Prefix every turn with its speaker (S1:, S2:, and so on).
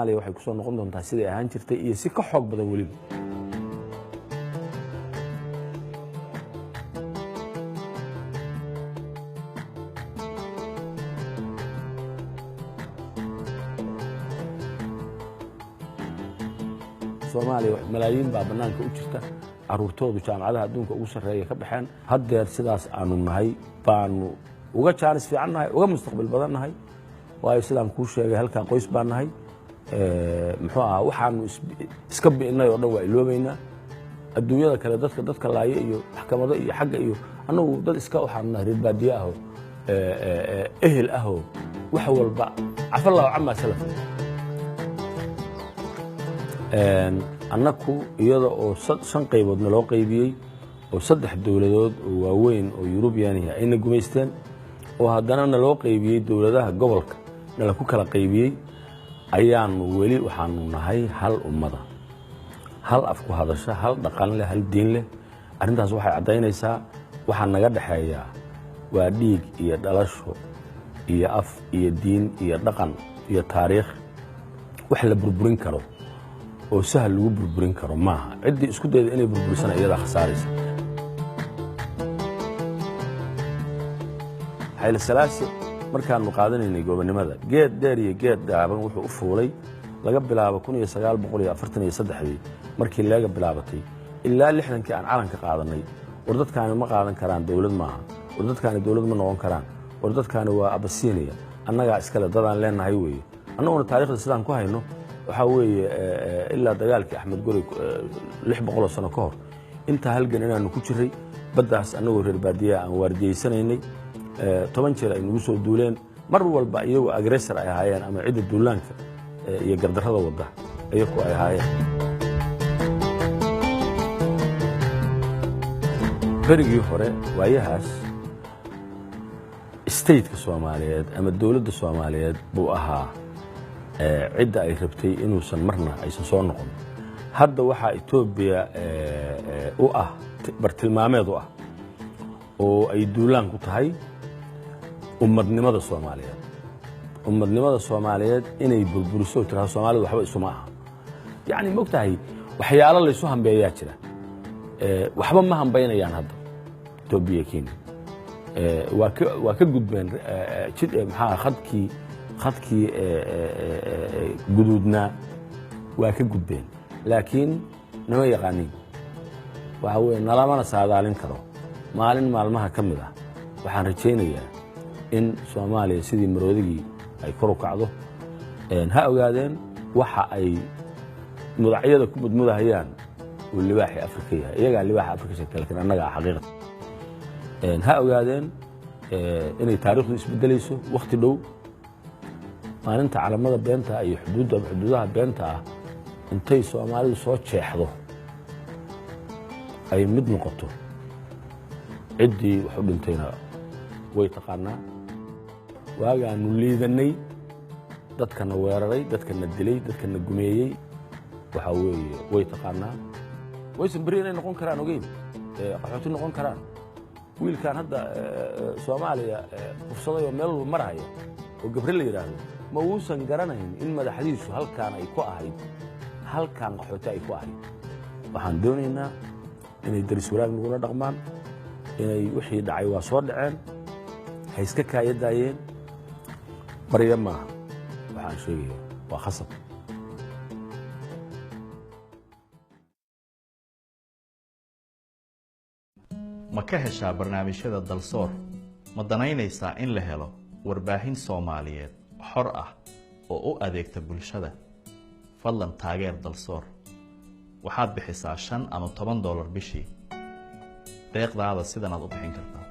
S1: Soomaaliya waxay ku soo noqon doontaa sidii ahaan jirtay iyo si ka xoog badan waliba. Soomaaliya malaayiin baa banaanka u jirta caruurtoodu jaamacadaha adduunka ugu sarreeya ka baxeen haddeer sidaas aanu nahay baanu uga jaanis fiican nahay uga mustaqbal badan nahay waayo sidaan kuu sheegay halkan qoys baan nahay muxuu ahaa waxaanu iska bi'inay oo dhan waa iloobaynaa adduunyada kale dadka laaya iyo maxkamado iyo xagga iyo annagu dad iska waxaanu nahay reer baadiye ahoo ehel ahoo wax walba cafallahu camaa salaf annaku iyada oo 5 qaybood loo qaybiyay oo 3 dawladood oo waaweyn oo European ah ayna gumaysteen oo haddana loo qaybiyay dawladaha gobolka la ku kala qaybiyay ayaan weli waxaanu nahay hal ummada hal af ku hadasha hal dhaqan leh hal diin leh arintaas waxay cadeynaysaa waxa naga dhaxeeya waa dhiig iyo dhalasho iyo af iyo diin iyo dhaqan iyo taariikh wax la burburin karo oo sahal lagu burburin karo maaha cidii isku dayda inay burburisan iyada khasaaraysa Hayle Salaasi markaanu qaadanaynay gobonimada geed dheer iyo geed gaaban wuxuu u fuulay laga bilaabo 1943 markii laga bilaabatay ilaa 60kii aan calanka qaadanay war dadkaani ma qaadan karaan dawlad maaha war dadkaani dawlad ma noqon karaan war dadkaani waa Abasiiniya annaga iskala dadaan leenahay weeye annaguna taariikhda sidaan ku hayno waxa weeye ilaa dagaalkii Axmed Guri 600 sano ka hor inta halgan inaanu ku jiray baddaas annagoo reer baadiye aan waardiyeynaynay 10 jeer ay nagu soo duuleen mar walba iyagoo aggressor ay ahaayeen ama cid duulaanka iyo gardarrada wada iyagoo ay ahaayeen berigii hore waayahaas state-ka Soomaaliyeed ama dawladda Soomaaliyeed buu ahaa cidda ay rabtay inuusan marna aysan soo noqon hadda waxa Itoobiya u ah bartilmaameed u ah oo ay duulaan ku tahay ummadnimada Soomaaliyeed inay burburiso tirada Soomaalidu waxba isuma aha yaani mogtahay waxyaalo la isu hambeeyaa jira waxba ma hambeynayaan hadda Itoobiya Kenya waa ka gudbeen jid maxaa khadkii guduudna waa ka gudbeen laakiin nama yaqaanin waxa weeye nalamana saadaalin karo maalin maalmaha ka mid ah waxaan rajaynayaa in Soomaaliya sidii maroodigii ay kor u kacdo ha ogaadeen waxa ay mudacyada ku mudmudahayaan oo libaaxi Afrika yahay iyaga libaaxa Afrika sheekay laakiin annaga xaqiiqad ha ogaadeen inay taariikhdu isbedelayso waqti dhow maalinta calamada beenta iyo xuduudaha beenta ah intay Soomaalidu soo jeexdo ay mid noqoto cidii wax u dhintayna way taqaanaa waagaan liidanay dadkana weeraray dadkana dilay dadkana gumeeyay waxa weeye way taqaanaa waysan bari inay noqon karaan ogeyn qaxooti noqon karaan wiilkan hadda Soomaaliya fursaday oo meel maraya oo gabar la yiraahdo ma uusan garanayn in madaxdiisu halkaan ay ku ahayd halkaan qaxooti ay ku ahayd waxaan doonaynaa inay daris wanaag nagula dhaqmaan inay wixii dhacay waa soo dhaceen hay iska kaayadaayeen bariya maaha waxaan sheegayaa waa khasab
S2: ma ka heshaa barnaamijyada Dalsoor ma danaynaysaa in la helo warbaahin Soomaaliyeed xor ah oo u adeegta bulshada fadlan taageer Dalsoor waxaad bixisaa $5 ama $10 bishii deeqdaada sidan aad u bixin kartaa